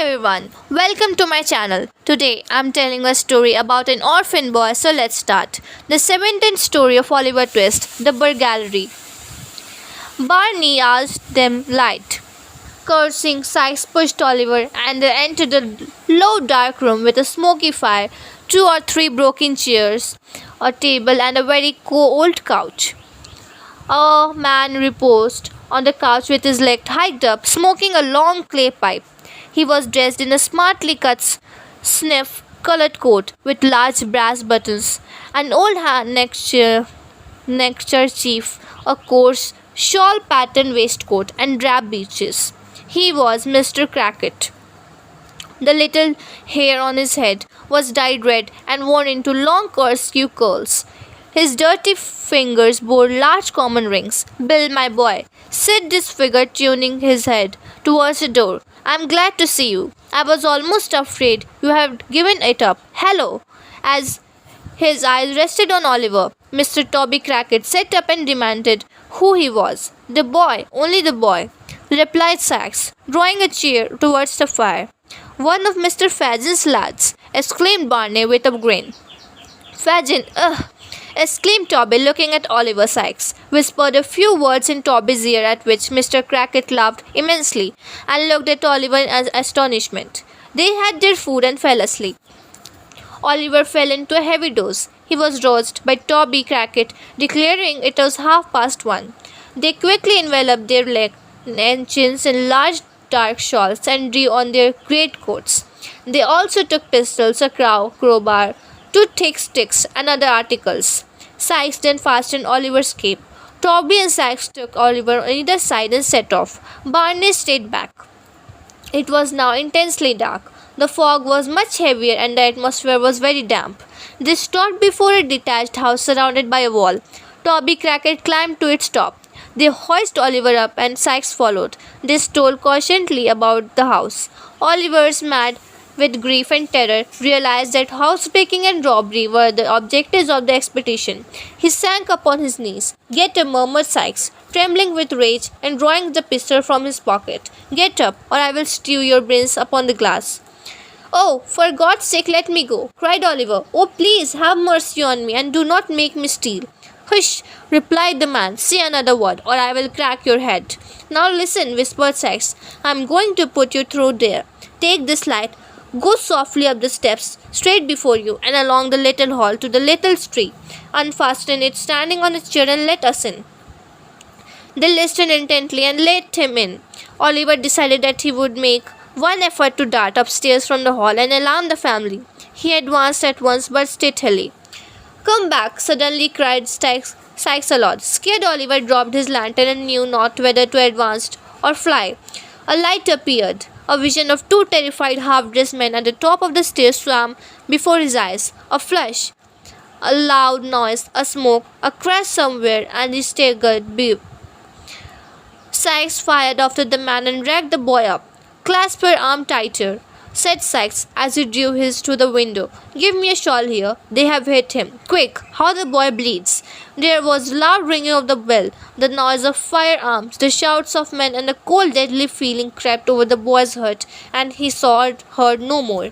everyone, welcome to my channel. Today I'm telling a story about an orphan boy, so let's start. The 17th story of Oliver Twist, The Bird Gallery. Barney asked them light. Cursing, Sykes pushed Oliver and they entered a low dark room with a smoky fire, two or three broken chairs, a table and a very cold couch. A man reposed on the couch with his leg hiked up, smoking a long clay pipe. He was dressed in a smartly cut snuff colored coat with large brass buttons, an old neckerchief, a coarse shawl patterned waistcoat, and drab breeches. He was Mr. Crackit. The little hair on his head was dyed red and worn into long corkscrew curls. His dirty fingers bore large common rings. "Bill, my boy," said this figure, turning his head towards the door. "I'm glad to see you. I was almost afraid you had given it up. Hello." As his eyes rested on Oliver, Mr. Toby Crackit sat up and demanded who he was. "The boy, only the boy," replied Sykes, drawing a chair towards the fire. "One of Mr. Fadgen's lads," exclaimed Barney with a grin. "Fadgen, ugh!" exclaimed Toby, looking at Oliver. Sykes whispered a few words in Toby's ear, at which Mr. Crackit laughed immensely and looked at Oliver in astonishment. They had their food and fell asleep. Oliver fell into a heavy doze. He was roused by Toby Crackit declaring it was 1:30. They quickly enveloped their legs and chins in large dark shawls and drew on their greatcoats. They also took pistols, a crowbar, two thick sticks, and other articles. Sykes then fastened Oliver's cape. Toby and Sykes took Oliver on either side and set off. Barney stayed back. It was now intensely dark. The fog was much heavier and the atmosphere was very damp. They stopped before a detached house surrounded by a wall. Toby Crackit climbed to its top. They hoisted Oliver up and Sykes followed. They stole cautiously about the house. Oliver's mad with grief and terror, realized that housebreaking and robbery were the objectives of the expedition. He sank upon his knees. "Get up," murmured Sykes, trembling with rage and drawing the pistol from his pocket. "Get up, or I will stew your brains upon the glass." "Oh, for God's sake, let me go," cried Oliver. "Oh, please, have mercy on me, and do not make me steal." "Hush," replied the man. "Say another word, or I will crack your head." "Now listen," whispered Sykes. "I'm going to put you through there. Take this light. Go softly up the steps, straight before you, and along the little hall to the little tree. Unfasten it standing on a chair and let us in." They listened intently and let him in. Oliver decided that he would make one effort to dart upstairs from the hall and alarm the family. He advanced at once but stealthily. "Come back!" suddenly cried Sykes aloud. Scared, Oliver dropped his lantern and knew not whether to advance or fly. A light appeared. A vision of two terrified half-dressed men at the top of the stairs swam before his eyes. A flash, a loud noise, a smoke, a crash somewhere, and he staggered. Beep. Sykes fired after the man and dragged the boy up. "Clasp her arm tighter," said Sykes as he drew his to the window. "Give me a shawl here. They have hit him. Quick, how the boy bleeds." There was loud ringing of the bell, the noise of firearms, the shouts of men, and a cold deadly feeling crept over the boy's heart, and he heard no more.